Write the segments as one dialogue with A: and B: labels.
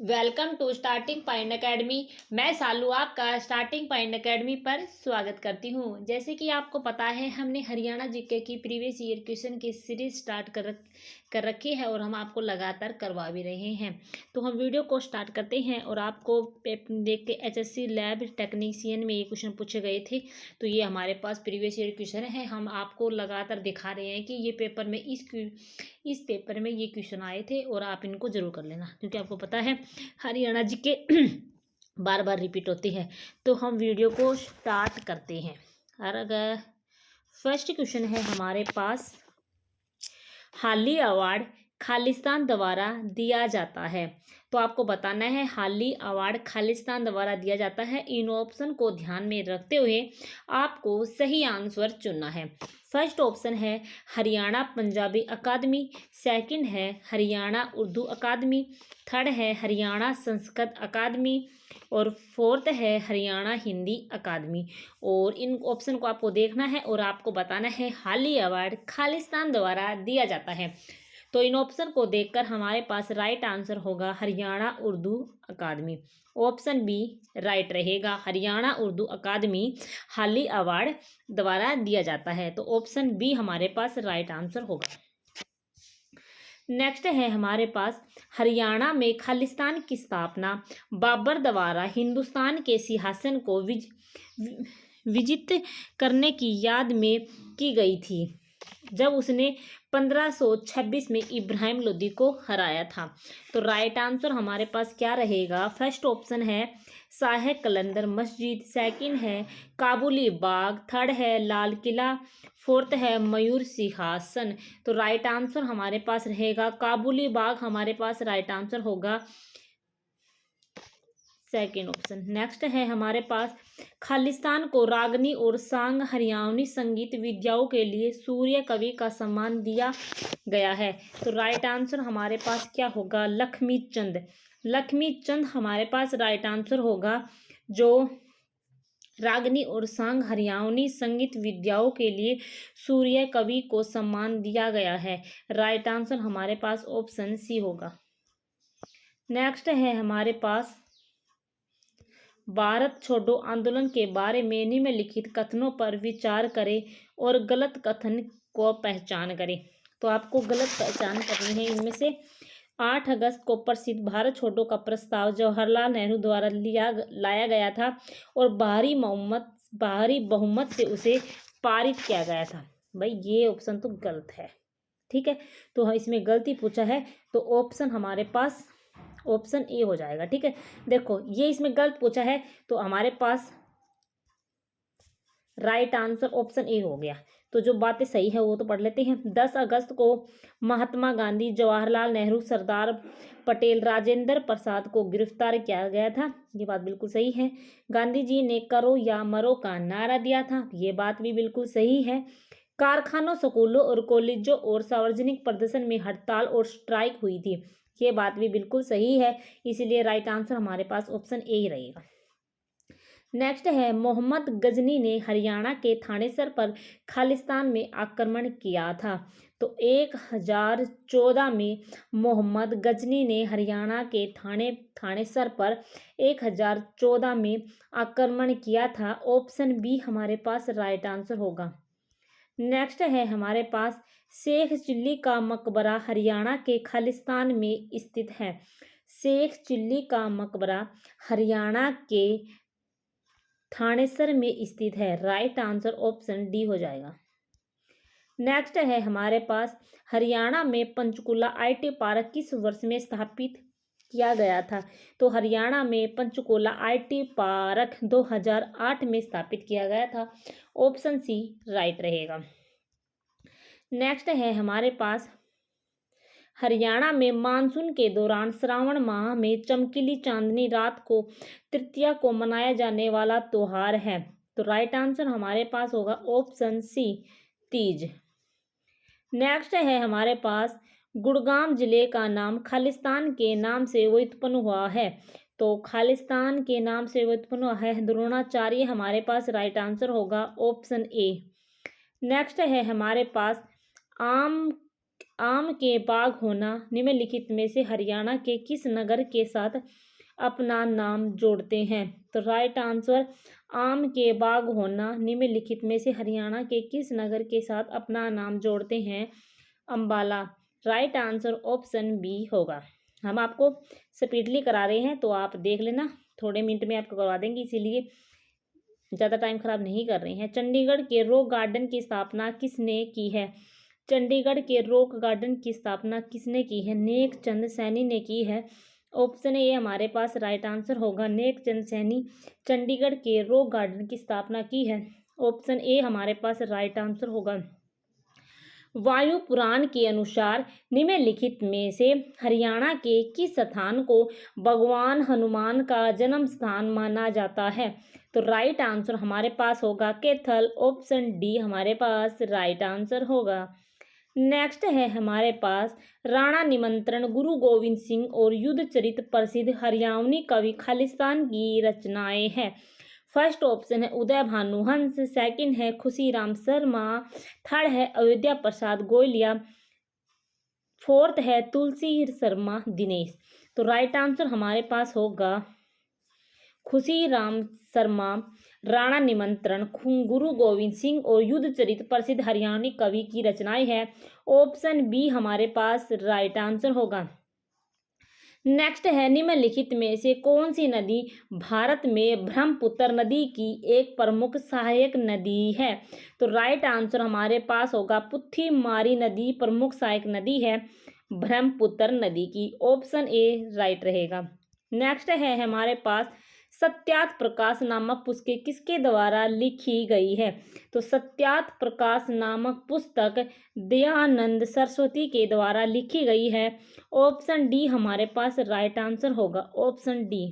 A: Welcome to Starting Point Academy. मैं सालू आपका starting Point academy पर स्वागत करती हूं। जैसे कि आपको पता है, हमने हरियाणा जीके की प्रीवियस ईयर क्वेश्चन की सीरीज स्टार्ट कर रखी है और हम आपको लगातार करवा भी रहे हैं। तो हम वीडियो को स्टार्ट करते हैं और आपको देख के एचएससी लैब टेक्नीशियन में ये क्वेश्चन पूछे गए थे। तो ये हमारे पास प्रीवियस ईयर क्वेश्चन है। हम आपको लगातार दिखा रहे हैं कि ये पेपर में इस पेपर में ये क्वेश्चन आए थे और आप इनको जरूर कर लेना, क्योंकि आपको पता है हरियाणा जी के बार बार रिपीट होती है। तो हम वीडियो को स्टार्ट करते हैं। और अगर फर्स्ट क्वेश्चन है हमारे पास, हाली अवार्ड खालिस्तान द्वारा दिया जाता है। तो आपको बताना है हाली अवार्ड खालिस्तान द्वारा दिया जाता है। इन ऑप्शन को ध्यान में रखते हुए आपको सही आंसर चुनना है। फर्स्ट ऑप्शन है हरियाणा पंजाबी अकादमी, सेकंड है हरियाणा उर्दू अकादमी, थर्ड है हरियाणा संस्कृत अकादमी और फोर्थ है हरियाणा हिंदी अकादमी। और इन ऑप्शन को आपको देखना है और आपको बताना है हाली अवार्ड खालिस्तान द्वारा दिया जाता है। तो इन ऑप्शन को देखकर हमारे पास राइट आंसर होगा हरियाणा उर्दू अकादमी। ऑप्शन बी राइट रहेगा, हरियाणा उर्दू अकादमी हाली अवार्ड द्वारा दिया जाता है। तो ऑप्शन बी हमारे पास राइट आंसर होगा। नेक्स्ट है हमारे पास, हरियाणा में खालिस्तान की स्थापना बाबर द्वारा हिंदुस्तान के सिंहासन को विजित करने की याद में की गई थी, जब उसने 1526 में इब्राहिम लोदी को हराया था। तो राइट आंसर हमारे पास क्या रहेगा? फर्स्ट ऑप्शन है शाह कलंदर मस्जिद, सेकंड है काबुली बाग, थर्ड है लाल किला, फोर्थ है मयूर सिंहासन। तो राइट आंसर हमारे पास रहेगा काबुली बाग, हमारे पास राइट आंसर होगा सेकेंड ऑप्शन। नेक्स्ट है हमारे पास, खालिस्तान को रागनी और सांग हरियाणवी संगीत विद्याओं के लिए सूर्य कवि का सम्मान दिया गया है। तो राइट आंसर हमारे पास क्या होगा? लक्ष्मी चंद। लक्ष्मी चंद हमारे पास राइट आंसर होगा, जो रागनी और सांग हरियाणवी संगीत विद्याओं के लिए सूर्य कवि को सम्मान दिया गया है। राइट आंसर हमारे पास ऑप्शन सी होगा। नेक्स्ट है हमारे पास, भारत छोड़ो आंदोलन के बारे में निम्नलिखित कथनों पर विचार करें और गलत कथन को पहचान करें। तो आपको गलत पहचान करनी है इनमें से। 8 अगस्त को प्रसिद्ध भारत छोड़ो का प्रस्ताव जवाहरलाल नेहरू द्वारा लाया गया था और भारी बहुमत से उसे पारित किया गया था। भाई ये ऑप्शन तो गलत है, ठीक है। तो इसमें गलती पूछा है, तो ऑप्शन हमारे पास ऑप्शन ए हो जाएगा, ठीक है। देखो ये इसमें गलत पूछा है, तो हमारे पास राइट आंसर ऑप्शन ए हो गया। तो जो बातें सही है वो तो पढ़ लेते हैं। 10 अगस्त को महात्मा गांधी, जवाहरलाल नेहरू, सरदार पटेल, राजेंद्र प्रसाद को गिरफ्तार किया गया था। ये बात बिल्कुल सही है। गांधी जी ने करो या मरो का नारा दिया था। ये बात भी बिल्कुल सही है। कारखानों, स्कूलों और कॉलेजों और सार्वजनिक प्रदर्शन में हड़ताल और स्ट्राइक हुई थी। ये बात भी बिल्कुल सही है। इसलिए राइट आंसर हमारे पास ऑप्शन ए ही रहेगा। नेक्स्ट है, मोहम्मद गजनी ने हरियाणा के थानेसर पर खालिस्तान में आक्रमण किया था। तो 1014 में मोहम्मद गजनी ने हरियाणा के थानेसर पर 1014 में आक्रमण किया था। ऑप्शन बी हमारे पास राइट आंसर होगा। नेक्स्ट है हमारे पास, शेख चिल्ली का मकबरा हरियाणा के खालिस्तान में स्थित है। शेख चिल्ली का मकबरा हरियाणा के थानेसर में स्थित है। राइट आंसर ऑप्शन डी हो जाएगा। नेक्स्ट है हमारे पास, हरियाणा में पंचकुला आईटी पार्क किस वर्ष में स्थापित किया गया था? तो हरियाणा में पंचकुला आईटी पार्क 2008 में स्थापित किया गया था। ऑप्शन सी राइट रहेगा। नेक्स्ट है हमारे पास, हरियाणा में मानसून के दौरान श्रावण माह में चमकीली चांदनी रात को तृतीया को मनाया जाने वाला त्योहार है। तो राइट आंसर हमारे पास होगा ऑप्शन सी तीज। नेक्स्ट है हमारे पास, गुड़गांव जिले का नाम खालिस्तान के नाम से व्युत्पन्न हुआ है। तो खालिस्तान के नाम से व्युत्पन्न हुआ है द्रोणाचार्य, हमारे पास राइट आंसर होगा ऑप्शन ए। नेक्स्ट है हमारे पास, आम के बाग होना निम्नलिखित में से हरियाणा के किस नगर के साथ अपना नाम जोड़ते हैं? तो राइट आंसर आम के बाग होना निम्नलिखित में से हरियाणा के किस नगर के साथ अपना नाम जोड़ते हैं? Ambala. Right answer option B होगा। हम आपको स्पीडली करा रहे हैं तो आप देख लेना, थोड़े मिनट में आपको करवा देंगे, इसीलिए ज़्यादा टाइम खराब नहीं कर रहे हैं। चंडीगढ़ के रॉक गार्डन की स्थापना किसने की है? चंडीगढ़ के रॉक गार्डन की स्थापना किसने की है? नेक चंद सैनी ने की है। ऑप्शन ए हमारे पास राइट आंसर होगा। नेक चंद सैनी चंडीगढ़ के रॉक गार्डन की स्थापना की है। ऑप्शन ए हमारे पास राइट आंसर होगा। वायु पुराण के अनुसार निम्नलिखित में से हरियाणा के किस स्थान को भगवान हनुमान का जन्म स्थान माना जाता है? तो राइट आंसर हमारे पास होगा कैथल। ऑप्शन डी हमारे पास राइट आंसर होगा। नेक्स्ट है हमारे पास राणा निमंत्रण, गुरु गोविंद सिंह और युद्ध चरित प्रसिद्ध हरियाणवी कवि खालिस्तान की रचनाएं हैं। फर्स्ट ऑप्शन है उदय भानु हंस, सेकंड है खुशीराम शर्मा, थर्ड है अयोध्या प्रसाद गोयलिया, फोर्थ है तुलसी शर्मा दिनेश। तो राइट आंसर हमारे पास होगा खुशीराम शर्मा, राणा निमंत्रण, गुरु गोविंद सिंह और युद्ध चरित प्रसिद्ध हरियाणवी कवि की रचनाएं है। ऑप्शन बी हमारे पास राइट आंसर होगा। नेक्स्ट है निम्नलिखित में से कौन सी नदी भारत में ब्रह्मपुत्र नदी की एक प्रमुख सहायक नदी है? तो राइट आंसर हमारे पास होगा पुथीमारी नदी प्रमुख सहायक नदी है ब्रह्मपुत्र नदी की। ऑप्शन ए राइट रहेगा। नेक्स्ट है हमारे पास सत्यार्थ प्रकाश नामक पुस्तक किसके द्वारा लिखी गई है? तो सत्यार्थ प्रकाश नामक पुस्तक दयानंद सरस्वती के द्वारा लिखी गई है। ऑप्शन डी हमारे पास राइट आंसर होगा। Option D.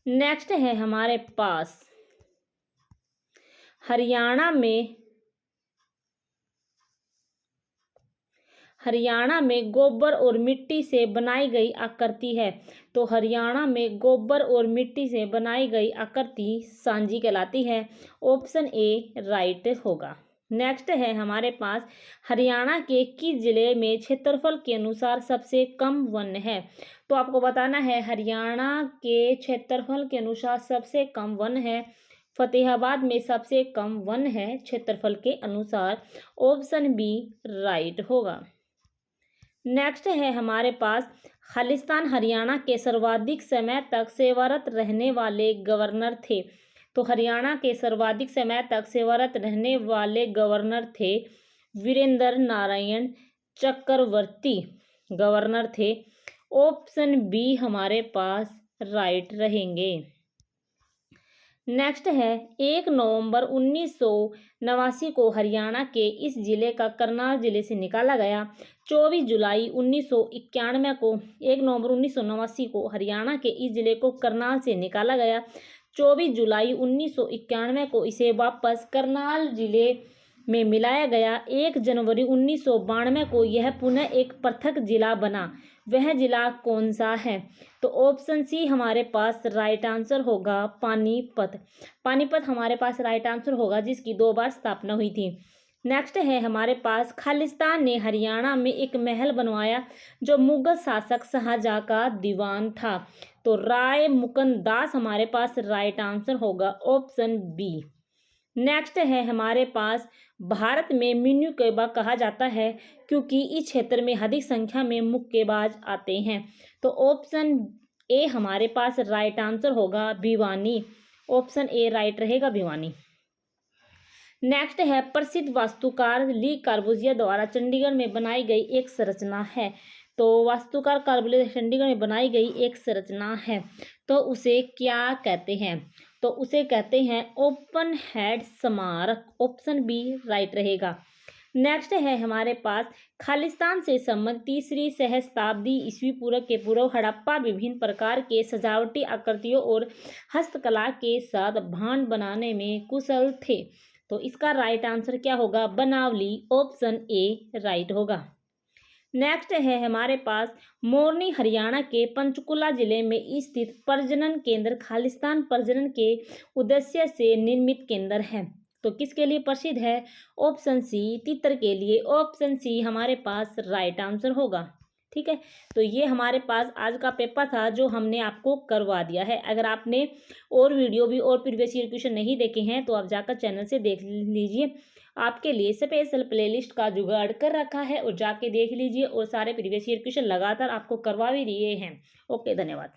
A: नेक्स्ट है हमारे पास हरियाणा में गोबर और मिट्टी से बनाई गई आकृति है। तो हरियाणा में गोबर और मिट्टी से बनाई गई आकृति सांजी कहलाती है। ऑप्शन ए राइट होगा। नेक्स्ट है हमारे पास हरियाणा के किस जिले में क्षेत्रफल के अनुसार सबसे कम वन है? तो आपको बताना है हरियाणा के क्षेत्रफल के अनुसार सबसे कम वन है फतेहाबाद में सबसे कम वन है क्षेत्रफल के अनुसार। ऑप्शन बी राइट होगा। नेक्स्ट है हमारे पास खालिस्तान हरियाणा के सर्वाधिक समय तक सेवारत रहने वाले गवर्नर थे। तो हरियाणा के सर्वाधिक समय तक सेवारत रहने वाले गवर्नर थे वीरेंद्र नारायण चक्रवर्ती गवर्नर थे। ऑप्शन बी हमारे पास राइट रहेंगे। नेक्स्ट है 1 नवंबर 1989 को हरियाणा के इस जिले का करनाल जिले से निकाला गया। 24 जुलाई 1991 को 1 नवंबर 1989 को हरियाणा के इस जिले को करनाल से निकाला गया। 24 जुलाई 1991 को इसे वापस करनाल जिले में मिलाया गया। 1 जनवरी 1992 को यह पुनः एक पृथक जिला बना। वह जिला कौन सा है? तो ऑप्शन सी हमारे पास राइट आंसर होगा पानीपत। पानीपत हमारे पास राइट आंसर होगा, जिसकी 2 बार स्थापना हुई थी। नेक्स्ट है हमारे पास खालिस्तान ने हरियाणा में एक महल बनवाया जो मुगल शासक शाहजहां का दीवान था। तो राय मुकुंद दास हमारे पास राइट आंसर होगा। Option B. नेक्स्ट है हमारे पास भारत में मुक्केबाज कहा जाता है क्योंकि इस क्षेत्र में अधिक संख्या में मुक्केबाज आते हैं। तो ऑप्शन ए हमारे पास राइट आंसर होगा भिवानी। ऑप्शन ए राइट रहेगा भिवानी। नेक्स्ट है प्रसिद्ध वास्तुकार ली कॉर्बुजियर द्वारा चंडीगढ़ में बनाई गई एक संरचना है। तो वास्तुकार कॉर्बुजियर चंडीगढ़ में बनाई गई एक संरचना है, तो उसे क्या कहते हैं? तो उसे कहते हैं ओपन हेड स्मारक। ऑप्शन बी राइट रहेगा। नेक्स्ट है हमारे पास खालिस्तान से संबंधित 3री सहस्त्राब्दी ईस्वी पूर्व के पूर्व हड़प्पा विभिन्न प्रकार के सजावटी आकृतियों और हस्तकला के साथ भांड बनाने में कुशल थे। तो इसका राइट आंसर क्या होगा? बनावली। ऑप्शन ए राइट होगा। नेक्स्ट है हमारे पास मोरनी हरियाणा के पंचकुला जिले में स्थित प्रजनन केंद्र खालिस्तान प्रजनन के उद्देश्य से निर्मित केंद्र है। तो किसके लिए प्रसिद्ध है? ऑप्शन सी तीतर के लिए। ऑप्शन सी हमारे पास राइट आंसर होगा। ठीक है, तो ये हमारे पास आज का पेपर था जो हमने आपको करवा दिया है। अगर आपने और वीडियो भी और प्रीवियस ईयर क्वेश्चन नहीं देखे हैं तो आप जाकर चैनल से देख लीजिए। आपके लिए स्पेशल प्लेलिस्ट का जुगाड़ कर रखा है और जाके देख लीजिए, और सारे प्रीवियस ईयर क्वेश्चन लगातार आपको करवा भी दिए हैं। ओके, धन्यवाद।